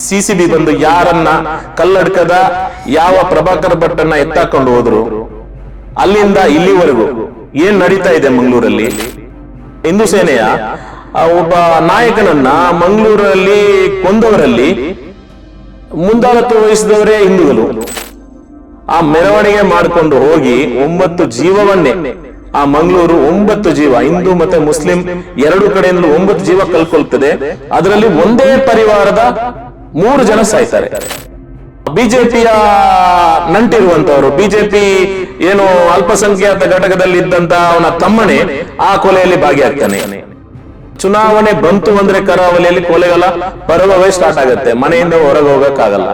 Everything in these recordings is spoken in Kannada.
ಸಿಸಿಬಿ ಬಂದು ಯಾರನ್ನ ಕಲ್ಲಡ್ಕದ ಯಾವ ಪ್ರಭಾಕರ್ ಭಟ್ಟನ್ನ ಎತ್ತಾಕೊಂಡು ಹೋದ್ರು, ಅಲ್ಲಿಂದ ಇಲ್ಲಿವರೆಗೂ ಏನ್ ನಡೀತಾ ಇದೆ ಮಂಗಳೂರಲ್ಲಿ? ಹಿಂದೂ ಸೇನೆಯ ಒಬ್ಬ ನಾಯಕನನ್ನ ಮಂಗಳೂರಲ್ಲಿ ಕೊಂದವರಲ್ಲಿ ಮುಂದಾಳತ್ವ ವಹಿಸಿದವರೇ ಹಿಂದೂಗಳು. ಆ ಮೆರವಣಿಗೆ ಮಾಡಿಕೊಂಡು ಹೋಗಿ 9 ಜೀವವನ್ನೇ, ಆ ಮಂಗಳೂರು 9 ಜೀವ, ಹಿಂದೂ ಮತ್ತೆ ಮುಸ್ಲಿಂ ಎರಡು ಕಡೆಯಿಂದ 9 ಜೀವ ಕಳ್ಕೊಳ್ತದೆ. ಅದರಲ್ಲಿ ಒಂದೇ ಪರಿವಾರದ 3 ಜನ ಸಾಯ್ತಾರೆ. ಬಿಜೆಪಿಯ ನಂಟಿರುವಂತವರು, ಬಿಜೆಪಿ ಏನು ಅಲ್ಪಸಂಖ್ಯಾತ ಘಟಕದಲ್ಲಿ ಇದ್ದಂತ ಅವನ ತಮ್ಮನೇ ಆ ಕೊಲೆಯಲ್ಲಿ ಭಾಗಿಯಾಗ್ತಾನೆ. ಚುನಾವಣೆ ಬಂತು ಅಂದ್ರೆ ಕರಾವಳಿಯಲ್ಲಿ ಕೊಲೆಗಳ ಪರ್ವವೇ ಸ್ಟಾರ್ಟ್ ಆಗುತ್ತೆ. ಮನೆಯಿಂದ ಹೊರಗೆ ಹೋಗಕ್ಕಾಗಲ್ಲ.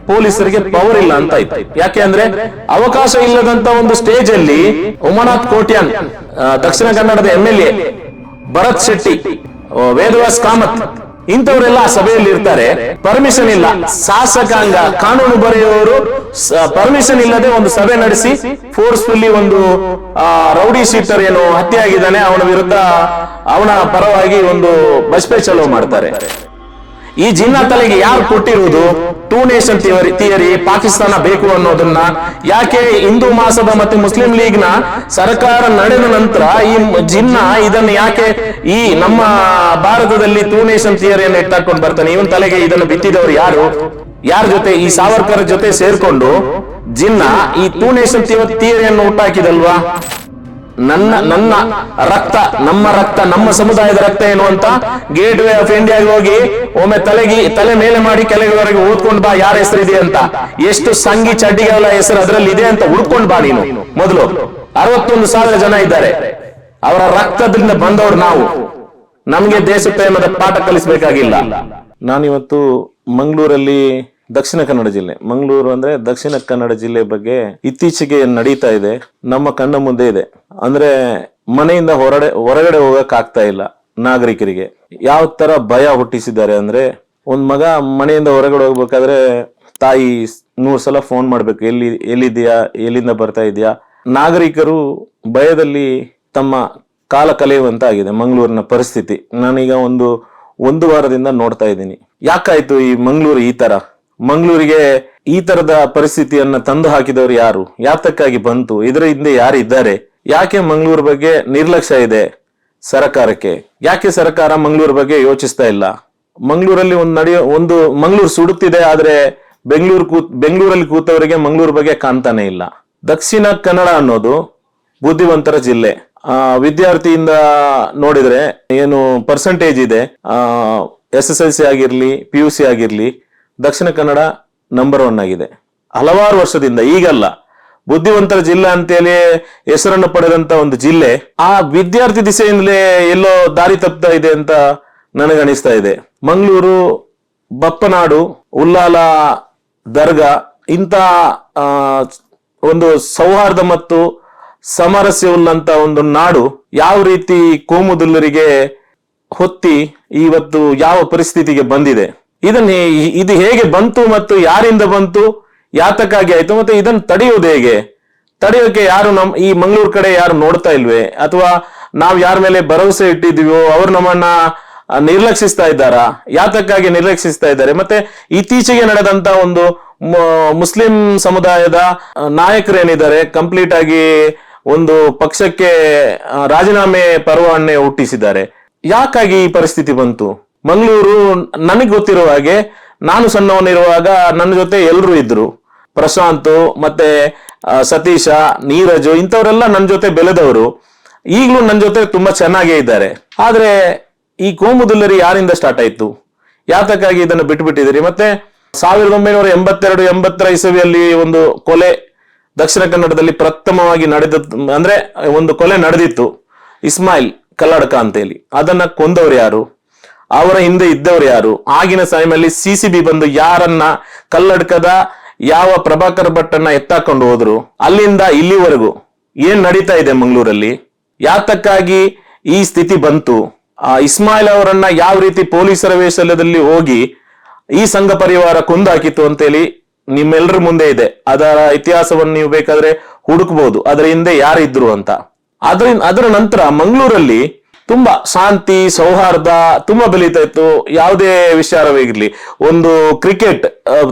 ಪೊಲೀಸರಿಗೆ ಪವರ್ ಇಲ್ಲ ಅಂತ ಆಯ್ತು. ಯಾಕೆ ಅಂದ್ರೆ ಅವಕಾಶ ಇಲ್ಲದಂತ ಒಂದು ಸ್ಟೇಜ್ ಅಲ್ಲಿ ಉಮಾನಾಥ್ ಕೋಟ್ಯಾನ್, ದಕ್ಷಿಣ ಕನ್ನಡದ MLA, ಭರತ್ ಶೆಟ್ಟಿ, ವೇದವ್ಯಾಸ್ ಕಾಮತ್, ಇಂಥವರೆಲ್ಲ ಆ ಸಭೆಯಲ್ಲಿ ಇರ್ತಾರೆ. ಪರ್ಮಿಷನ್ ಇಲ್ಲ. ಶಾಸಕಾಂಗ ಕಾನೂನು ಬರೆಯುವವರು ಪರ್ಮಿಷನ್ ಇಲ್ಲದೆ ಒಂದು ಸಭೆ ನಡೆಸಿ ಫೋರ್ಸ್ಫುಲ್ಲಿ ಒಂದು ರೌಡಿ ಶೀಟರ್ ಏನು ಹತ್ಯೆ ಆಗಿದ್ದಾನೆ ಅವನ ವಿರುದ್ಧ, ಅವನ ಪರವಾಗಿ ಒಂದು ಬಸ್ಪೆ ಚಲೋ ಮಾಡ್ತಾರೆ. ಈ ಜಿನ್ನಾ ತಲೆಗೆ ಯಾರು ಕೊಟ್ಟಿರುವುದು ಟೂ ನೇಷನ್ ಥಿಯರಿ, ಪಾಕಿಸ್ತಾನ ಬೇಕು ಅನ್ನೋದನ್ನ? ಯಾಕೆ ಹಿಂದೂ ಮಾಸದ ಮತ್ತೆ ಮುಸ್ಲಿಂ ಲೀಗ್ ನ ಸರ್ಕಾರ ನಡೆದ ನಂತರ ಈ ಜಿನ್ನಾ ಇದನ್ನು ಯಾಕೆ ಈ ನಮ್ಮ ಭಾರತದಲ್ಲಿ ಟೂ ನೇಷನ್ ಥಿಯರಿಯನ್ನು ಇಟ್ಟಾಕೊಂಡು ಬರ್ತಾನೆ? ಇವನ್ ತಲೆಗೆ ಇದನ್ನು ಬಿತ್ತಿದವರು ಯಾರು? ಯಾರ ಜೊತೆ? ಈ ಸಾವರ್ಕರ್ ಜೊತೆ ಸೇರ್ಕೊಂಡು ಜಿನ್ನಾ ಈ ಟೂ ನೇಷನ್ ಥಿಯರಿಯನ್ನು ಹುಟ್ಟಾಕಿದಲ್ವಾ? ನನ್ನ ರಕ್ತ, ನಮ್ಮ ರಕ್ತ, ನಮ್ಮ ಸಮುದಾಯದ ರಕ್ತ ಎನ್ನುವಂತ ಗೇಟ್ ವೇ ಆಫ್ ಇಂಡಿಯಾಗೆ ಹೋಗಿ ಒಮ್ಮೆ ತಲೆ ಮೇಲೆ ಮಾಡಿ ಕೆಳಗೆವರೆಗೆ ಓದ್ಕೊಂಡ್ ಬಾ ಯಾರ ಹೆಸರಿದೆ ಅಂತ. ಎಷ್ಟು ಸಂಘಿ ಚಡ್ಡಿಗಳ ಹೆಸರು ಅದರಲ್ಲಿ ಇದೆ ಅಂತ ಹುಡ್ಕೊಂಡ್ ಬಾ ನೀನು. ಮೊದಲು 61,000 ಜನ ಇದ್ದಾರೆ. ಅವರ ರಕ್ತದಿಂದ ಬಂದವರು ನಾವು. ನಮ್ಗೆ ದೇಶ ಪ್ರೇಮದ ಪಾಠ ಕಲಿಸಬೇಕಾಗಿಲ್ಲ. ನಾನಿವತ್ತು ಮಂಗಳೂರಲ್ಲಿ, ದಕ್ಷಿಣ ಕನ್ನಡ ಜಿಲ್ಲೆ, ಮಂಗಳೂರು ಅಂದ್ರೆ ದಕ್ಷಿಣ ಕನ್ನಡ ಜಿಲ್ಲೆ ಬಗ್ಗೆ ಇತ್ತೀಚೆಗೆ ನಡೀತಾ ಇದೆ, ನಮ್ಮ ಕಣ್ಣ ಮುಂದೆ ಇದೆ. ಅಂದ್ರೆ ಮನೆಯಿಂದ ಹೊರಗಡೆ ಹೋಗಕ್ ಆಗ್ತಾ ಇಲ್ಲ ನಾಗರಿಕರಿಗೆ. ಯಾವ ತರ ಭಯ ಹುಟ್ಟಿಸಿದ್ದಾರೆ ಅಂದ್ರೆ, ಒಂದ್ ಮಗ ಮನೆಯಿಂದ ಹೊರಗಡೆ ಹೋಗ್ಬೇಕಾದ್ರೆ ತಾಯಿ 100 ಸಲ ಫೋನ್ ಮಾಡ್ಬೇಕು, ಎಲ್ಲಿದ್ಯಾ, ಎಲ್ಲಿಂದ ಬರ್ತಾ ಇದೆಯಾ. ನಾಗರಿಕರು ಭಯದಲ್ಲಿ ತಮ್ಮ ಕಾಲ ಕಳೆಯುವಂತ ಆಗಿದೆ ಮಂಗಳೂರಿನ ಪರಿಸ್ಥಿತಿ. ನಾನೀಗ ಒಂದು ವಾರದಿಂದ ನೋಡ್ತಾ ಇದ್ದೀನಿ. ಯಾಕಾಯ್ತು ಈ ಮಂಗಳೂರು ಈ ತರ? ಮಂಗಳೂರಿಗೆ ಈ ತರದ ಪರಿಸ್ಥಿತಿಯನ್ನ ತಂದು ಹಾಕಿದವರು ಯಾರು? ಯಾತಕ್ಕಾಗಿ ಬಂತು? ಇದರ ಹಿಂದೆ ಯಾರಿದ್ದಾರೆ? ಯಾಕೆ ಮಂಗಳೂರು ಬಗ್ಗೆ ನಿರ್ಲಕ್ಷ್ಯ ಇದೆ ಸರ್ಕಾರಕ್ಕೆ? ಯಾಕೆ ಸರ್ಕಾರ ಮಂಗಳೂರು ಬಗ್ಗೆ ಯೋಚಿಸ್ತಾ ಇಲ್ಲ? ಮಂಗಳೂರಲ್ಲಿ ಒಂದು ಮಂಗಳೂರು ಸುಡುತ್ತಿದೆ, ಆದ್ರೆ ಬೆಂಗಳೂರಲ್ಲಿ ಕೂತವರಿಗೆ ಮಂಗಳೂರು ಬಗ್ಗೆ ಕಾಣ್ತಾನೆ ಇಲ್ಲ. ದಕ್ಷಿಣ ಕನ್ನಡ ಅನ್ನೋದು ಬುದ್ಧಿವಂತರ ಜಿಲ್ಲೆ. ವಿದ್ಯಾರ್ಥಿಯಿಂದ ನೋಡಿದ್ರೆ ಏನು ಪರ್ಸೆಂಟೇಜ್ ಇದೆ, SSLC ಆಗಿರ್ಲಿ, PUC ಆಗಿರ್ಲಿ, ದಕ್ಷಿಣ ಕನ್ನಡ ನಂಬರ್ 1 ಆಗಿದೆ. ಹಲವಾರು ವರ್ಷದಿಂದ, ಈಗಲ್ಲ, ಬುದ್ಧಿವಂತರ ಜಿಲ್ಲೆ ಅಂತೇಳಿ ಹೆಸರನ್ನು ಪಡೆದಂತ ಒಂದು ಜಿಲ್ಲೆ ಆ ವಿದ್ಯಾರ್ಥಿ ದಿಸೆಯಿಂದಲೇ ಎಲ್ಲೋ ದಾರಿ ತಪ್ತಾ ಇದೆ ಅಂತ ನನಗನಿಸ್ತಾ ಇದೆ. ಮಂಗಳೂರು, ಬಪ್ಪನಾಡು, ಉಲ್ಲಾಲ ದರ್ಗಾ, ಇಂಥ ಒಂದು ಸೌಹಾರ್ದ ಮತ್ತು ಸಾಮರಸ್ಯವುಳ್ಳಂತ ಒಂದು ನಾಡು ಯಾವ ರೀತಿ ಕೋಮುದುಲ್ಲರಿಗೆ ಹೊತ್ತಿ ಇವತ್ತು ಯಾವ ಪರಿಸ್ಥಿತಿಗೆ ಬಂದಿದೆ, ಇದು ಹೇಗೆ ಬಂತು ಮತ್ತು ಯಾರಿಂದ ಬಂತು, ಯಾತಕ್ಕಾಗಿ ಆಯ್ತು, ಮತ್ತೆ ಇದನ್ನು ತಡೆಯೋದು ಹೇಗೆ? ತಡೆಯೋಕೆ ಯಾರು ಈ ಮಂಗಳೂರು ಕಡೆ ಯಾರು ನೋಡ್ತಾ ಇಲ್ವೇ? ಅಥವಾ ನಾವ್ ಯಾರ ಮೇಲೆ ಭರವಸೆ ಇಟ್ಟಿದೀವೋ ಅವ್ರು ನಮ್ಮನ್ನ ನಿರ್ಲಕ್ಷಿಸ್ತಾ ಇದ್ದಾರಾ? ಯಾತಕ್ಕಾಗಿ ನಿರ್ಲಕ್ಷಿಸ್ತಾ ಇದ್ದಾರೆ? ಮತ್ತೆ ಇತ್ತೀಚೆಗೆ ನಡೆದಂತ ಒಂದು ಮುಸ್ಲಿಂ ಸಮುದಾಯದ ನಾಯಕರೇನಿದ್ದಾರೆ ಕಂಪ್ಲೀಟ್ ಆಗಿ ಒಂದು ಪಕ್ಷಕ್ಕೆ ರಾಜೀನಾಮೆ ಪರ್ವವನ್ನೇ ಹುಟ್ಟಿಸಿದ್ದಾರೆ. ಯಾಕಾಗಿ ಈ ಪರಿಸ್ಥಿತಿ ಬಂತು? ಮಂಗಳೂರು ನನಗೆ ಗೊತ್ತಿರುವ ಹಾಗೆ, ನಾನು ಸಣ್ಣವನಿರುವಾಗ ನನ್ನ ಜೊತೆ ಎಲ್ಲರೂ ಇದ್ರು. ಪ್ರಶಾಂತ್ ಮತ್ತೆ ಸತೀಶ, ನೀರಜು, ಇಂಥವರೆಲ್ಲ ನನ್ನ ಜೊತೆ ಬೆಳೆದವರು. ಈಗಲೂ ನನ್ನ ಜೊತೆ ತುಂಬಾ ಚೆನ್ನಾಗೇ ಇದ್ದಾರೆ. ಆದ್ರೆ ಈ ಕೋಮುದುಲ್ಲರಿ ಯಾರಿಂದ ಸ್ಟಾರ್ಟ್ ಆಯ್ತು? ಯಾತಕ್ಕಾಗಿ ಇದನ್ನು ಬಿಟ್ಟುಬಿಟ್ಟಿದ್ದೀರಿ? ಮತ್ತೆ 1982-80 ಇಸವಿಯಲ್ಲಿ ಒಂದು ಕೊಲೆ ದಕ್ಷಿಣ ಕನ್ನಡದಲ್ಲಿ ಪ್ರಥಮವಾಗಿ ಅಂದ್ರೆ ಒಂದು ಕೊಲೆ ನಡೆದಿತ್ತು, ಇಸ್ಮಾಯಿಲ್ ಕಲ್ಲಡ್ಕ ಅಂತೇಳಿ. ಅದನ್ನ ಕೊಂದವರು ಯಾರು? ಅವರ ಹಿಂದೆ ಇದ್ದವರು ಯಾರು? ಆಗಿನ ಸಮಯದಲ್ಲಿ ಸಿಸಿಬಿ ಬಂದು ಯಾರನ್ನ ಕಲ್ಲಡ್ಕದ ಯಾವ ಪ್ರಭಾಕರ್ ಭಟ್ಟನ್ನ ಎತ್ತಾಕೊಂಡು ಹೋದ್ರು, ಅಲ್ಲಿಂದ ಇಲ್ಲಿವರೆಗೂ ಏನ್ ನಡೀತಾ ಇದೆ ಮಂಗಳೂರಲ್ಲಿ? ಯಾತಕ್ಕಾಗಿ ಈ ಸ್ಥಿತಿ ಬಂತು? ಇಸ್ಮಾಯಿಲ್ ಅವರನ್ನ ಯಾವ ರೀತಿ ಪೊಲೀಸರ ವೇಷದಲ್ಲಿ ಹೋಗಿ ಈ ಸಂಘ ಪರಿವಾರ ಕೊಂದಾಕಿತ್ತು ಅಂತೇಳಿ ನಿಮ್ಮೆಲ್ಲರ ಮುಂದೆ ಇದೆ. ಅದರ ಇತಿಹಾಸವನ್ನು ನೀವು ಬೇಕಾದ್ರೆ ಹುಡುಕಬಹುದು, ಅದರ ಹಿಂದೆ ಯಾರಿದ್ರು ಅಂತ. ಅದರ ನಂತರ ಮಂಗಳೂರಲ್ಲಿ ತುಂಬಾ ಶಾಂತಿ ಸೌಹಾರ್ದ ತುಂಬಾ ಬೆಳೀತಾ ಇತ್ತು. ಯಾವುದೇ ವಿಚಾರವಾಗಿರ್ಲಿ, ಒಂದು ಕ್ರಿಕೆಟ್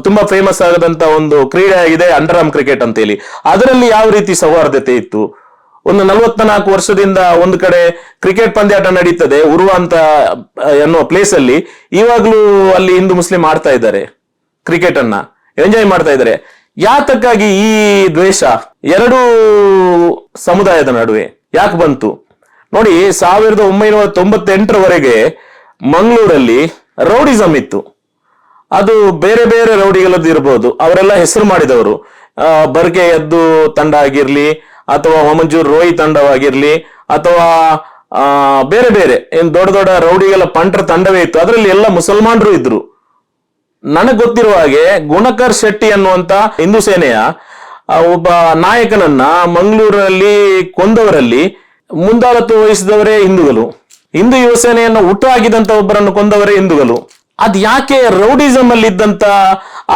ತುಂಬಾ ಫೇಮಸ್ ಆಗದಂತ ಒಂದು ಕ್ರೀಡೆ ಆಗಿದೆ ಅಂಡರ್ ಆರ್ಮ್ ಕ್ರಿಕೆಟ್ ಅಂತ ಹೇಳಿ. ಅದರಲ್ಲಿ ಯಾವ ರೀತಿ ಸೌಹಾರ್ದತೆ ಇತ್ತು. ಒಂದು 44 ವರ್ಷದಿಂದ ಒಂದು ಕಡೆ ಕ್ರಿಕೆಟ್ ಪಂದ್ಯಾಟ ನಡೀತದೆ ಉರುವ ಅಂತ ಎನ್ನುವ ಪ್ಲೇಸ್ ಅಲ್ಲಿ ಇವಾಗ್ಲೂ ಅಲ್ಲಿ ಹಿಂದೂ ಮುಸ್ಲಿಂ ಆಡ್ತಾ ಇದ್ದಾರೆ, ಕ್ರಿಕೆಟ್ ಅನ್ನ ಎಂಜಾಯ್ ಮಾಡ್ತಾ ಇದ್ದಾರೆ. ಯಾತಕ್ಕಾಗಿ ಈ ದ್ವೇಷ ಎರಡೂ ಸಮುದಾಯದ ನಡುವೆ ಯಾಕೆ ಬಂತು ನೋಡಿ. 1998ರವರೆಗೆ ಮಂಗಳೂರಲ್ಲಿ ರೌಡಿಸಂ ಇತ್ತು. ಅದು ಬೇರೆ ಬೇರೆ ರೌಡಿಗಳದ್ದು ಇರ್ಬೋದು, ಅವರೆಲ್ಲ ಹೆಸರು ಮಾಡಿದವರು. ಬರ್ಗೆ ಎದ್ದು ತಂಡ ಆಗಿರ್ಲಿ, ಅಥವಾ ಹೊಮಂಜೂರ್ ರೋಯಿ ತಂಡವಾಗಿರ್ಲಿ, ಅಥವಾ ಬೇರೆ ಬೇರೆ ಏನ್ ದೊಡ್ಡ ದೊಡ್ಡ ರೌಡಿಗಳ ಪಂಟ್ರ ತಂಡವೇ ಇತ್ತು. ಅದರಲ್ಲಿ ಎಲ್ಲ ಮುಸಲ್ಮಾನರು ಇದ್ರು. ನನಗೆ ಗೊತ್ತಿರುವ ಹಾಗೆ ಗುಣಕರ್ ಶೆಟ್ಟಿ ಅನ್ನುವಂತ ಹಿಂದೂ ಸೇನೆಯ ಒಬ್ಬ ನಾಯಕನನ್ನ ಮಂಗಳೂರಲ್ಲಿ ಕೊಂದವರಲ್ಲಿ ಮುಂದಾಳತ್ವ ವಹಿಸಿದವರೇ ಹಿಂದೂಗಳು. ಹಿಂದೂ ಯುವ ಸೇನೆಯನ್ನು ಹುಟ್ಟು ಹಾಕಿದಂತ ಒಬ್ಬರನ್ನು ಕೊಂದವರೇ ಹಿಂದೂಗಳು. ಅದ್ ಯಾಕೆ ರೌಡಿಸಂ ಅಲ್ಲಿ ಇದ್ದಂತ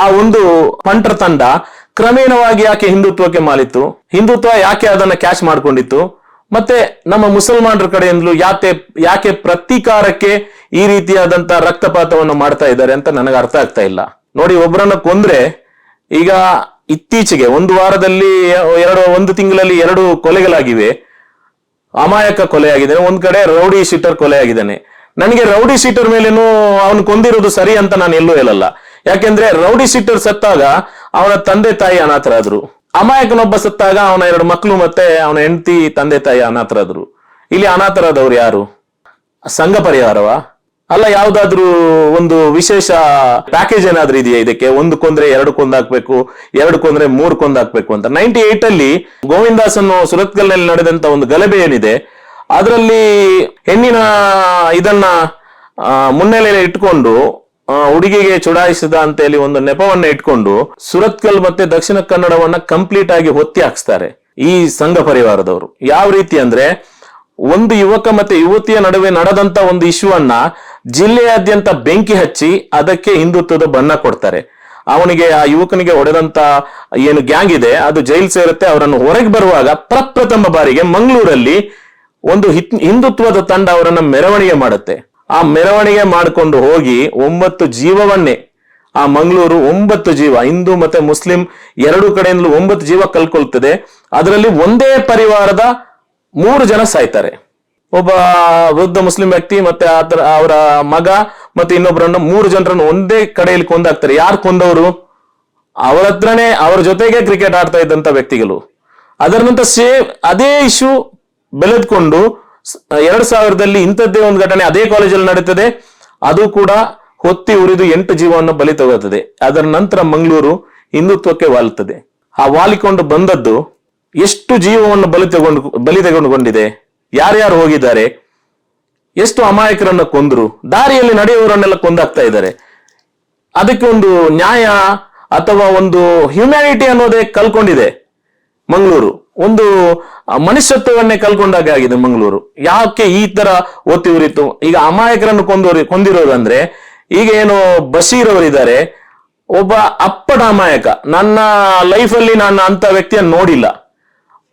ಆ ಒಂದು ಪಂಟ್ರ ತಂಡ ಕ್ರಮೇಣವಾಗಿ ಯಾಕೆ ಹಿಂದುತ್ವಕ್ಕೆ ಮಾಲಿತ್ತು, ಹಿಂದುತ್ವ ಯಾಕೆ ಅದನ್ನ ಕ್ಯಾಚ್ ಮಾಡ್ಕೊಂಡಿತ್ತು, ಮತ್ತೆ ನಮ್ಮ ಮುಸಲ್ಮಾನರ ಕಡೆಯಿಂದಲೂ ಯಾಕೆ ಪ್ರತೀಕಾರಕ್ಕೆ ಈ ರೀತಿಯಾದಂತ ರಕ್ತಪಾತವನ್ನು ಮಾಡ್ತಾ ಇದ್ದಾರೆ ಅಂತ ನನಗೆ ಅರ್ಥ ಆಗ್ತಾ ಇಲ್ಲ. ನೋಡಿ, ಒಬ್ಬರನ್ನ ಕೊಂದ್ರೆ ಈಗ ಇತ್ತೀಚೆಗೆ ಒಂದು ವಾರದಲ್ಲಿ ಒಂದು ತಿಂಗಳಲ್ಲಿ 2 ಕೊಲೆಗಳಾಗಿವೆ. ಅಮಾಯಕ ಕೊಲೆ ಆಗಿದ್ದಾನೆ, ಒಂದ್ ಕಡೆ ರೌಡಿ ಶೀಟರ್ ಕೊಲೆ ಆಗಿದ್ದಾನೆ. ನನಗೆ ರೌಡಿ ಶೀಟರ್ ಮೇಲೇನು ಅವನು ಕೊಂದಿರೋದು ಸರಿ ಅಂತ ನಾನು ಎಲ್ಲೂ ಹೇಳಲ್ಲ. ಯಾಕೆಂದ್ರೆ ರೌಡಿ ಶೀಟರ್ ಸತ್ತಾಗ ಅವನ ತಂದೆ ತಾಯಿ ಅನಾಥರಾದ್ರು, ಅಮಾಯಕನೊಬ್ಬ ಸತ್ತಾಗ ಅವನ 2 ಮಕ್ಕಳು ಮತ್ತೆ ಅವನ ಹೆಂಡತಿ ತಂದೆ ತಾಯಿ ಅನಾಥರಾದ್ರು. ಇಲ್ಲಿ ಅನಾಥರಾದವ್ರು ಯಾರು? ಸಂಘ ಪರಿವಾರವಾ? ಅಲ್ಲ, ಯಾವ್ದಾದ್ರು ಒಂದು ವಿಶೇಷ ಪ್ಯಾಕೇಜ್ ಏನಾದ್ರೂ ಇದೆಯಾ ಇದಕ್ಕೆ? 1 ಕೊಂದ್ರೆ 2 ಕೊಂದಾಕ್ಬೇಕು, 2 ಕೊಂದ್ರೆ 3 ಕೊಂದಾಕ್ಬೇಕು ಅಂತ. 98 ಅಲ್ಲಿ ಗೋವಿಂದಾಸ್ ಅನ್ನೋ ಸುರತ್ಕಲ್ನಲ್ಲಿ ನಡೆದಂತ ಒಂದು ಗಲಭೆ ಏನಿದೆ, ಅದರಲ್ಲಿ ಹೆಣ್ಣಿನ ಇದನ್ನ ಮುನ್ನೆಲೆಯಲ್ಲಿ ಇಟ್ಕೊಂಡು ಹುಡುಗಿಗೆ ಚುಡಾಯಿಸಿದ ಅಂತ ಹೇಳಿ ಒಂದು ನೆಪವನ್ನ ಇಟ್ಕೊಂಡು ಸುರತ್ಕಲ್ ಮತ್ತೆ ದಕ್ಷಿಣ ಕನ್ನಡವನ್ನ ಕಂಪ್ಲೀಟ್ ಆಗಿ ಹೊತ್ತಿ ಹಾಕ್ಸ್ತಾರೆ ಈ ಸಂಘ ಪರಿವಾರದವರು. ಯಾವ ರೀತಿ ಅಂದ್ರೆ, ಒಂದು ಯುವಕ ಮತ್ತೆ ಯುವತಿಯ ನಡುವೆ ನಡೆದಂತ ಒಂದು ಇಶ್ಯೂವನ್ನ ಜಿಲ್ಲೆಯಾದ್ಯಂತ ಬೆಂಕಿ ಹಚ್ಚಿ ಅದಕ್ಕೆ ಹಿಂದುತ್ವದ ಬಣ್ಣ ಕೊಡ್ತಾರೆ. ಅವನಿಗೆ, ಆ ಯುವಕನಿಗೆ ಹೊಡೆದಂತ ಏನು ಗ್ಯಾಂಗ್ ಇದೆ ಅದು ಜೈಲ್ ಸೇರುತ್ತೆ. ಅವರನ್ನು ಹೊರಗೆ ಬರುವಾಗ ಪ್ರಪ್ರಥಮ ಬಾರಿಗೆ ಮಂಗಳೂರಲ್ಲಿ ಒಂದು ಹಿಂದುತ್ವದ ತಂಡ ಅವರನ್ನ ಮೆರವಣಿಗೆ ಮಾಡುತ್ತೆ. ಆ ಮೆರವಣಿಗೆ ಮಾಡಿಕೊಂಡು ಹೋಗಿ 9 ಜೀವವನ್ನೇ, ಆ ಮಂಗಳೂರು 9 ಜೀವ, ಹಿಂದೂ ಮತ್ತೆ ಮುಸ್ಲಿಂ 2 ಕಡೆಯಿಂದಲೂ 9 ಜೀವ ಕಲ್ಕೊಳ್ತದೆ. ಅದರಲ್ಲಿ ಒಂದೇ ಪರಿವಾರದ 3 ಜನ ಸಾಯ್ತಾರೆ. ಒಬ್ಬ ವೃದ್ಧ ಮುಸ್ಲಿಂ ವ್ಯಕ್ತಿ ಮತ್ತೆ ಅವರ ಮಗ ಮತ್ತೆ ಇನ್ನೊಬ್ಬರನ್ನು 3 ಜನರನ್ನು ಒಂದೇ ಕಡೆಯಲ್ಲಿ ಕೊಂದಾಕ್ತಾರೆ. ಯಾರು ಕೊಂದವರು? ಅವರ ಹತ್ರನೇ, ಅವರ ಜೊತೆಗೆ ಕ್ರಿಕೆಟ್ ಆಡ್ತಾ ಇದ್ದಂತ ವ್ಯಕ್ತಿಗಳು. ಅದರ ನಂತರ ಅದೇ ಇಶ್ಯೂ ಬೆಳೆದ್ಕೊಂಡು 2000ರಲ್ಲಿ ಇಂಥದ್ದೇ ಒಂದು ಘಟನೆ ಅದೇ ಕಾಲೇಜಲ್ಲಿ ನಡೀತದೆ. ಅದು ಕೂಡ ಹೊತ್ತಿ ಉರಿದು 8 ಜೀವವನ್ನು ಬಲಿ ತಗೋತದೆ. ಅದರ ನಂತರ ಮಂಗಳೂರು ಹಿಂದುತ್ವಕ್ಕೆ ವಾಲುತ್ತದೆ. ಆ ವಾಲಿಕೊಂಡು ಬಂದದ್ದು ಎಷ್ಟು ಜೀವವನ್ನು ಬಲಿ ತೆಗೆದುಕೊಂಡಿದೆ, ಯಾರ್ಯಾರು ಹೋಗಿದ್ದಾರೆ, ಎಷ್ಟು ಅಮಾಯಕರನ್ನ ಕೊಂದ್ರು, ದಾರಿಯಲ್ಲಿ ನಡೆಯುವವರನ್ನೆಲ್ಲ ಕೊಂದಾಗ್ತಾ ಇದ್ದಾರೆ. ಅದಕ್ಕೆ ಒಂದು ನ್ಯಾಯ ಅಥವಾ ಒಂದು ಹ್ಯುಮ್ಯಾನಿಟಿ ಅನ್ನೋದೇ ಕಲ್ಕೊಂಡಿದೆ ಮಂಗಳೂರು. ಒಂದು ಮನುಷ್ಯತ್ವವನ್ನೇ ಕಲ್ಕೊಂಡಾಗ ಆಗಿದೆ ಮಂಗಳೂರು. ಯಾಕೆ ಈ ತರ ಒತ್ತಿ ಉರಿತು? ಈಗ ಅಮಾಯಕರನ್ನು ಕೊಂದಿರೋದಂದ್ರೆ, ಈಗ ಏನು ಬಶೀರ್ ಅವರಿದ್ದಾರೆ, ಒಬ್ಬ ಅಪ್ಪಟ ಅಮಾಯಕ. ನನ್ನ ಲೈಫಲ್ಲಿ ನಾನು ಅಂತ ವ್ಯಕ್ತಿಯನ್ನು ನೋಡಿಲ್ಲ.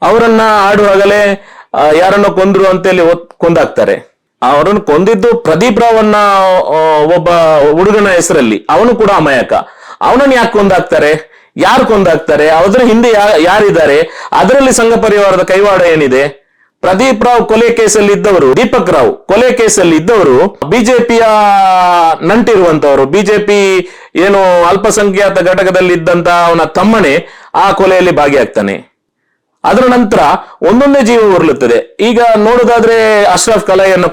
ಅವರನ್ನ ಆಡುವಾಗಲೇ ಯಾರನ್ನ ಕೊಂದ್ರು ಅಂತೇಳಿ ಕೊಂದಾಕ್ತಾರೆ. ಅವರನ್ನು ಕೊಂದಿದ್ದು ಪ್ರದೀಪ್ ರಾವನ್ನ ಒಬ್ಬ ಹುಡುಗನ ಹೆಸರಲ್ಲಿ. ಅವನು ಕೂಡ ಅಮಾಯಕ. ಅವನನ್ನು ಯಾಕೆ ಕೊಂದಾಕ್ತಾರೆ? ಯಾರು ಕೊಂದಾಕ್ತಾರೆ? ಅದರ ಹಿಂದೆ ಯಾರಿದ್ದಾರೆ? ಅದರಲ್ಲಿ ಸಂಘ ಪರಿವಾರದ ಕೈವಾಡ ಏನಿದೆ? ಪ್ರದೀಪ್ ರಾವ್ ಕೊಲೆ ಕೇಸಲ್ಲಿ ಇದ್ದವರು, ದೀಪಕ್ ರಾವ್ ಕೊಲೆ ಕೇಸಲ್ಲಿ ಇದ್ದವರು ಬಿಜೆಪಿಯ ನಂಟಿರುವಂತವರು. ಬಿಜೆಪಿ ಏನು ಅಲ್ಪಸಂಖ್ಯಾತ ಘಟಕದಲ್ಲಿ ಇದ್ದಂತ ಅವನ ತಮ್ಮನೇ ಆ ಕೊಲೆಯಲ್ಲಿ ಭಾಗಿಯಾಗ್ತಾನೆ. ಅದರ ನಂತರ ಒಂದೊಂದೇ ಜೀವ ಉರುಳುತ್ತದೆ. ಈಗ ನೋಡೋದಾದ್ರೆ ಅಶ್ರಫ್ ಕಲಾಯಿಯನ್ನು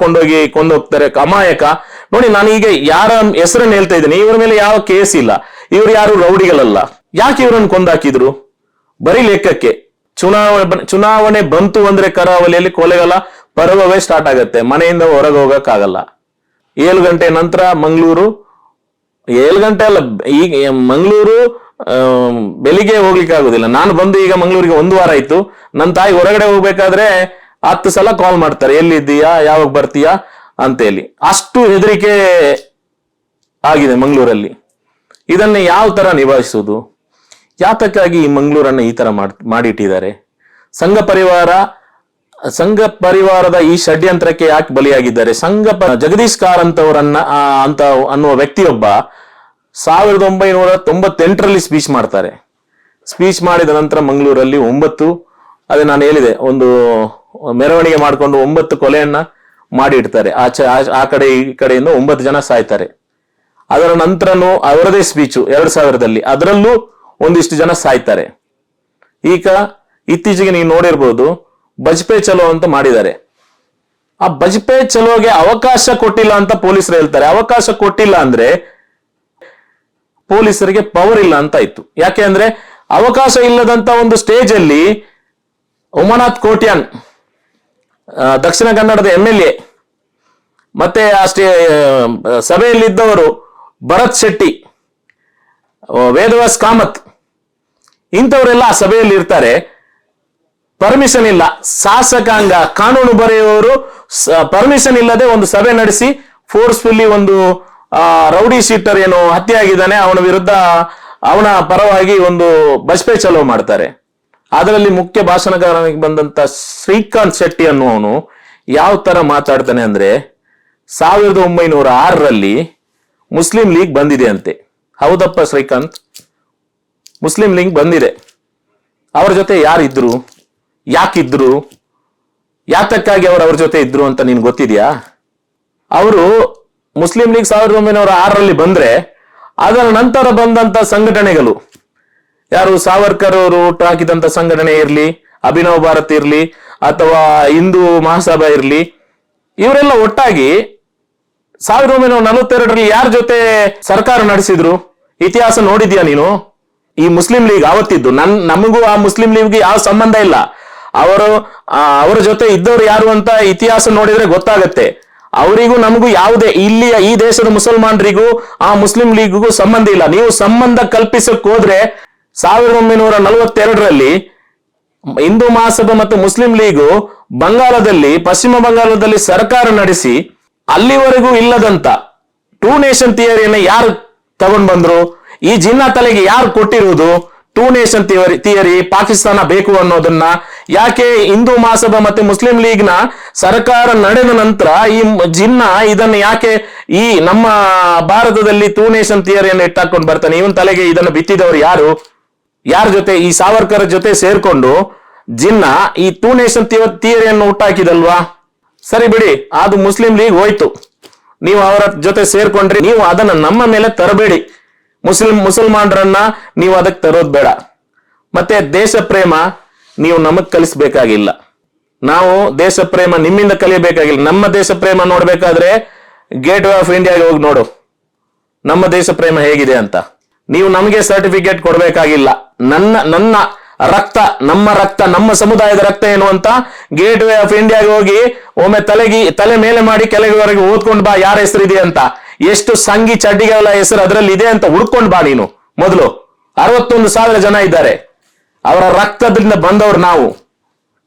ಕೊಂಡೋಗ್ತಾರೆ, ಅಮಾಯಕ. ನೋಡಿ, ನಾನು ಈಗ ಯಾರ ಹೆಸರನ್ನು ಹೇಳ್ತಾ ಇದ್ದೀನಿ, ಇವರ ಮೇಲೆ ಯಾವ ಕೇಸ್ ಇಲ್ಲ, ಇವರು ಯಾರು ರೌಡಿಗಳಲ್ಲ. ಯಾಕೆ ಇವರನ್ನು ಕೊಂದಾಕಿದ್ರು? ಬರೀ ಲೆಕ್ಕಕ್ಕೆ. ಚುನಾವಣೆ ಬಂತು ಅಂದ್ರೆ ಕರಾವಳಿಯಲ್ಲಿ ಕೊಲೆಗಳ ಪರ್ವವೇ ಸ್ಟಾರ್ಟ್ ಆಗತ್ತೆ. ಮನೆಯಿಂದ ಹೊರಗೆ ಹೋಗಕ್ಕಾಗಲ್ಲ. 7 ಗಂಟೆ ನಂತರ ಮಂಗಳೂರು, 7 ಗಂಟೆ ಅಲ್ಲ, ಈಗ ಮಂಗಳೂರು ಬೆಳಿಗ್ಗೆ ಹೋಗ್ಲಿಕ್ಕೆ ಆಗುದಿಲ್ಲ. ನಾನು ಬಂದು ಈಗ ಮಂಗಳೂರಿಗೆ 1 ವಾರ ಆಯ್ತು. ನನ್ನ ತಾಯಿ ಹೊರಗಡೆ ಹೋಗ್ಬೇಕಾದ್ರೆ 10 ಸಲ ಕಾಲ್ ಮಾಡ್ತಾರೆ, ಎಲ್ಲಿದ್ದೀಯಾ, ಯಾವಾಗ ಬರ್ತೀಯಾ ಅಂತೇಳಿ. ಅಷ್ಟು ಹೆದರಿಕೆ ಆಗಿದೆ ಮಂಗಳೂರಲ್ಲಿ. ಇದನ್ನ ಯಾವ ತರ ನಿಭಾಯಿಸುವುದು? ಯಾತಕ್ಕಾಗಿ ಈ ಮಂಗಳೂರನ್ನ ಈ ತರ ಮಾಡಿಟ್ಟಿದ್ದಾರೆ? ಸಂಘ ಪರಿವಾರ ಸಂಘ ಪರಿವಾರದ ಈ ಷಡ್ಯಂತ್ರಕ್ಕೆ ಯಾಕೆ ಬಲಿಯಾಗಿದ್ದಾರೆ? ಜಗದೀಶ್ ಕಾರಂತ್ ಅವರನ್ನ ಅಂತ ಅನ್ನುವ ವ್ಯಕ್ತಿಯೊಬ್ಬ 1998ರಲ್ಲಿ ಸ್ಪೀಚ್ ಮಾಡ್ತಾರೆ. ಸ್ಪೀಚ್ ಮಾಡಿದ ನಂತರ ಮಂಗಳೂರಲ್ಲಿ 9, ಅದೇ ನಾನು ಹೇಳಿದೆ, ಒಂದು ಮೆರವಣಿಗೆ ಮಾಡಿಕೊಂಡು 9 ಕೊಲೆಯನ್ನ ಮಾಡಿ ಇಡ್ತಾರೆ. ಆ ಕಡೆ ಈ ಕಡೆಯಿಂದ 9 ಜನ ಸಾಯ್ತಾರೆ. ಅದರ ನಂತರನೂ ಅವರದೇ ಸ್ಪೀಚು 2000ದಲ್ಲಿ, ಅದರಲ್ಲೂ ಒಂದಿಷ್ಟು ಜನ ಸಾಯ್ತಾರೆ. ಈಗ ಇತ್ತೀಚೆಗೆ ನೀವು ನೋಡಿರ್ಬೋದು, ಬಜ್ಪೆ ಚಲೋ ಅಂತ ಮಾಡಿದ್ದಾರೆ. ಆ ಬಜ್ಪೆ ಚಲೋಗೆ ಅವಕಾಶ ಕೊಟ್ಟಿಲ್ಲ ಅಂತ ಪೊಲೀಸರು ಹೇಳ್ತಾರೆ. ಅವಕಾಶ ಕೊಟ್ಟಿಲ್ಲ ಅಂದ್ರೆ ಪೊಲೀಸರಿಗೆ ಪವರ್ ಇಲ್ಲ ಅಂತ ಆಯ್ತು. ಯಾಕೆ ಅಂದ್ರೆ ಅವಕಾಶ ಇಲ್ಲದಂತ ಒಂದು ಸ್ಟೇಜ್ ಅಲ್ಲಿ ಉಮಾನಾಥ್ ಕೋಟ್ಯಾನ್, ದಕ್ಷಿಣ ಕನ್ನಡದ MLA, ಮತ್ತೆ ಅಷ್ಟೇ ಸಭೆಯಲ್ಲಿದ್ದವರು ಭರತ್ ಶೆಟ್ಟಿ, ವೇದವ್ಯಾಸ್ ಕಾಮತ್, ಇಂಥವರೆಲ್ಲ ಆ ಸಭೆಯಲ್ಲಿ ಇರ್ತಾರೆ. ಪರ್ಮಿಷನ್ ಇಲ್ಲ, ಶಾಸಕಾಂಗ ಕಾನೂನು ಬರೆಯುವವರು ಪರ್ಮಿಷನ್ ಇಲ್ಲದೆ ಒಂದು ಸಭೆ ನಡೆಸಿ ಫೋರ್ಸ್ಫುಲ್ಲಿ ಒಂದು ರೌಡಿ ಶೀಟರ್ ಏನು ಹತ್ಯೆ ಆಗಿದ್ದಾನೆ ಅವನ ವಿರುದ್ಧ, ಅವನ ಪರವಾಗಿ ಒಂದು ಬಜ್ಪೆ ಚಲೋ ಮಾಡ್ತಾರೆ. ಅದರಲ್ಲಿ ಮುಖ್ಯ ಭಾಷಣಕಾರನಿಗೆ ಬಂದಂತ ಶ್ರೀಕಾಂತ್ ಶೆಟ್ಟಿ ಅನ್ನುವನು ಯಾವ ತರ ಮಾತಾಡ್ತಾನೆ ಅಂದ್ರೆ, 1906ರಲ್ಲಿ ಮುಸ್ಲಿಂ ಲೀಗ್ ಬಂದಿದೆ ಅಂತೆ. ಹೌದಪ್ಪ ಶ್ರೀಕಾಂತ್, ಮುಸ್ಲಿಂ ಲೀಗ್ ಬಂದಿದೆ. ಅವರ ಜೊತೆ ಯಾರಿದ್ರು, ಯಾಕಿದ್ರು, ಯಾತಕ್ಕಾಗಿ ಅವ್ರ ಜೊತೆ ಇದ್ರು ಅಂತ ನಿನ್ ಗೊತ್ತಿದ್ಯಾ? ಅವರು ಮುಸ್ಲಿಂ ಲೀಗ್ 1906ರಲ್ಲಿ ಬಂದ್ರೆ ಅದರ ನಂತರ ಬಂದಂತ ಸಂಘಟನೆಗಳು, ಯಾರು ಸಾವರ್ಕರ್ ಅವರು ಹಾಕಿದಂತ ಸಂಘಟನೆ ಇರ್ಲಿ, ಅಭಿನವ್ ಭಾರತ್ ಇರ್ಲಿ, ಅಥವಾ ಹಿಂದೂ ಮಹಾಸಭಾ ಇರ್ಲಿ, ಇವರೆಲ್ಲ ಒಟ್ಟಾಗಿ 1942ರಲ್ಲಿ ಯಾರ ಜೊತೆ ಸರ್ಕಾರ ನಡೆಸಿದ್ರು? ಇತಿಹಾಸ ನೋಡಿದ್ಯಾ ನೀನು? ಈ ಮುಸ್ಲಿಂ ಲೀಗ್ ಅವತ್ತಿದ್ದು, ನಮಗೂ ಆ ಮುಸ್ಲಿಂ ಲೀಗ್ಗೆ ಯಾವ ಸಂಬಂಧ ಇಲ್ಲ. ಅವರ ಜೊತೆ ಇದ್ದವರು ಯಾರು ಅಂತ ಇತಿಹಾಸ ನೋಡಿದ್ರೆ ಗೊತ್ತಾಗತ್ತೆ. ಅವರಿಗೂ ನಮಗೂ ಯಾವುದೇ ಇಲ್ಲಿಯ ಈ ದೇಶದ ಮುಸಲ್ಮಾನರಿಗೂ ಆ ಮುಸ್ಲಿಂ ಲೀಗ್ಗೂ ಸಂಬಂಧ ಇಲ್ಲ. ನೀವು ಸಂಬಂಧ ಕಲ್ಪಿಸಕ್ ಹೋದ್ರೆ 1942ರಲ್ಲಿ ಹಿಂದೂ ಮಹಾಸಭಾ ಮತ್ತು ಮುಸ್ಲಿಂ ಲೀಗು ಬಂಗಾಳದಲ್ಲಿ, ಪಶ್ಚಿಮ ಬಂಗಾಳದಲ್ಲಿ ಸರ್ಕಾರ ನಡೆಸಿ ಅಲ್ಲಿವರೆಗೂ ಇಲ್ಲದಂತ 2 ನೇಷನ್ ಥಿಯರಿಯನ್ನ ಯಾರು ತಗೊಂಡ್ ಬಂದ್ರು? ಈ ಜಿನ್ನಾ ತಲೆಗೆ ಯಾರು ಕೊಟ್ಟಿರುವುದು 2 ನೇಷನ್ ಥಿಯರಿ? ಪಾಕಿಸ್ತಾನ ಬೇಕು ಅನ್ನೋದನ್ನ ಯಾಕೆ ಹಿಂದೂ ಮಹಾಸಭಾ ಮತ್ತೆ ಮುಸ್ಲಿಂ ಲೀಗ್ ನ ಸರ್ಕಾರ ನಡೆದ ನಂತರ ಈ ಜಿನ್ನಾ ಇದನ್ನ ಯಾಕೆ ಈ ನಮ್ಮ ಭಾರತದಲ್ಲಿ 2 ನೇಷನ್ ಥಿಯರಿಯನ್ನು ಇಟ್ಟಾಕೊಂಡು ಬರ್ತಾನೆ? ಇವನ್ ತಲೆಗೆ ಇದನ್ನು ಬಿತ್ತಿದವರು ಯಾರು? ಯಾರ ಜೊತೆ? ಈ ಸಾವರ್ಕರ್ ಜೊತೆ ಸೇರ್ಕೊಂಡು ಜಿನ್ನಾ ಈ 2 ನೇಷನ್ ಥಿಯರಿಯನ್ನು ಹುಟ್ಟಾಕಿದಲ್ವಾ? ಸರಿ ಬಿಡಿ, ಅದು ಮುಸ್ಲಿಂ ಲೀಗ್ ಹೋಯ್ತು, ನೀವು ಅವರ ಜೊತೆ ಸೇರ್ಕೊಂಡ್ರಿ. ನೀವು ಅದನ್ನ ನಮ್ಮ ಮೇಲೆ ತರಬೇಡಿ. ಮುಸಲ್ಮಾನರನ್ನ ನೀವು ಅದಕ್ಕೆ ತರೋದ್ ಬೇಡ. ಮತ್ತೆ ದೇಶ ಪ್ರೇಮ ನೀವು ನಮಗ್ ಕಲಿಸ್ಬೇಕಾಗಿಲ್ಲ. ನಾವು ದೇಶ ಪ್ರೇಮ ನಿಮ್ಮಿಂದ ಕಲಿಯಬೇಕಾಗಿಲ್ಲ. ನಮ್ಮ ದೇಶ ಪ್ರೇಮ ನೋಡ್ಬೇಕಾದ್ರೆ ಗೇಟ್ ವೇ ಆಫ್ ಇಂಡಿಯಾಗೆ ಹೋಗಿ ನೋಡು, ನಮ್ಮ ದೇಶ ಪ್ರೇಮ ಹೇಗಿದೆ ಅಂತ. ನೀವು ನಮಗೆ ಸರ್ಟಿಫಿಕೇಟ್ ಕೊಡ್ಬೇಕಾಗಿಲ್ಲ. ನನ್ನ ರಕ್ತ, ನಮ್ಮ ರಕ್ತ, ನಮ್ಮ ಸಮುದಾಯದ ರಕ್ತ ಏನು ಅಂತ ಗೇಟ್ ವೇ ಆಫ್ ಇಂಡಿಯಾಗೆ ಹೋಗಿ ಒಮ್ಮೆ ತಲೆ ಮೇಲೆ ಮಾಡಿ ಕೆಳಗೆವರೆಗೆ ಓದ್ಕೊಂಡ್ ಬಾ, ಯಾರ ಹೆಸರಿದೆ ಅಂತ, ಎಷ್ಟು ಸಂಘಿ ಚಡ್ಡಿಗಳ ಹೆಸರು ಅದರಲ್ಲಿ ಇದೆ ಅಂತ ಹುಡ್ಕೊಂಡ್ ಬಾ ನೀನು. ಮೊದಲು 61,000 ಜನ ಇದ್ದಾರೆ, ಅವರ ರಕ್ತದಿಂದ ಬಂದವರು ನಾವು.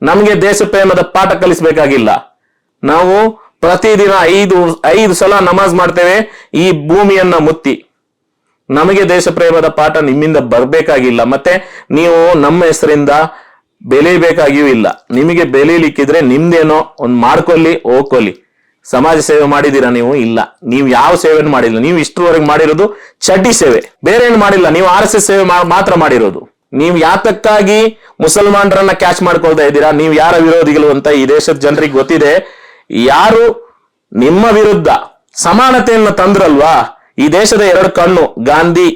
ನಮಗೆ ದೇಶ ಪ್ರೇಮದ ಪಾಠ ಕಲಿಸಬೇಕಾಗಿಲ್ಲ. ನಾವು ಪ್ರತಿದಿನ 5 ಸಲ ನಮಾಜ್ ಮಾಡ್ತೇವೆ ಈ ಭೂಮಿಯನ್ನ ಮುತ್ತಿ. ನಮಗೆ ದೇಶ ಪ್ರೇಮದ ಪಾಠ ನಿಮ್ಮಿಂದ ಬರ್ಬೇಕಾಗಿಲ್ಲ. ಮತ್ತೆ ನೀವು ನಮ್ಮ ಹೆಸರಿಂದ ಬೆಳೆಯಬೇಕಾಗಿಯೂ ಇಲ್ಲ. ನಿಮಗೆ ಬೆಳೀಲಿಕ್ಕಿದ್ರೆ ನಿಮ್ದೇನೋ ಒಂದ್ ಮಾಡ್ಕೊಳ್ಳಿ, ಹೋಗ್ಕೊಳ್ಳಿ. ಸಮಾಜ ಸೇವೆ ಮಾಡಿದೀರಾ ನೀವು? ಇಲ್ಲ, ನೀವು ಯಾವ ಸೇವೆಯನ್ನು ಮಾಡಿಲ್ಲ. ನೀವು ಇಷ್ಟರವರೆಗೆ ಮಾಡಿರೋದು ಚಡ್ಡಿ ಸೇವೆ, ಬೇರೆ ಏನು ಮಾಡಿಲ್ಲ. ನೀವು RSS ಸೇವೆ ಮಾತ್ರ ಮಾಡಿರೋದು. ನೀವು ಯಾತಕ್ಕಾಗಿ ಮುಸಲ್ಮಾನರನ್ನ ಕ್ಯಾಚ್ ಮಾಡ್ಕೊಳ್ತಾ ಇದ್ದೀರಾ? ನೀವು ಯಾರ ವಿರೋಧಿಗಳು ಅಂತ ಈ ದೇಶದ ಜನರಿಗೆ ಗೊತ್ತಿದೆ. ಯಾರು ನಿಮ್ಮ ವಿರುದ್ಧ ಸಮಾನತೆಯನ್ನು ತಂದ್ರಲ್ವಾ, ಈ ದೇಶದ 2 ಕಣ್ಣು, ಗಾಂಧಿ,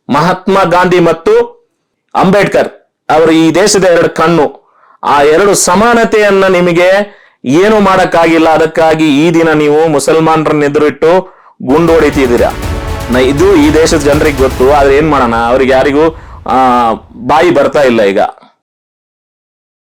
ಮಹಾತ್ಮ ಗಾಂಧಿ ಮತ್ತು ಅಂಬೇಡ್ಕರ್ ಅವರು ಈ ದೇಶದ 2 ಕಣ್ಣು. ಆ 2 ಸಮಾನತೆಯನ್ನ ನಿಮಗೆ ಏನು ಮಾಡಕ್ಕಾಗಿಲ್ಲ. ಅದಕ್ಕಾಗಿ ಈ ದಿನ ನೀವು ಮುಸಲ್ಮಾನರನ್ನ ಎದುರಿಟ್ಟು ಗುಂಡು ಹೊಡಿತಿದ್ದೀರಾ. ಇದು ಈ ದೇಶದ ಜನರಿಗೆ ಗೊತ್ತು. ಆದ್ರೆ ಏನ್ ಮಾಡೋಣ, ಅವ್ರಿಗೆ ಯಾರಿಗೂ ಬಾಯಿ ಬರ್ತಾ ಇಲ್ಲ ಈಗ.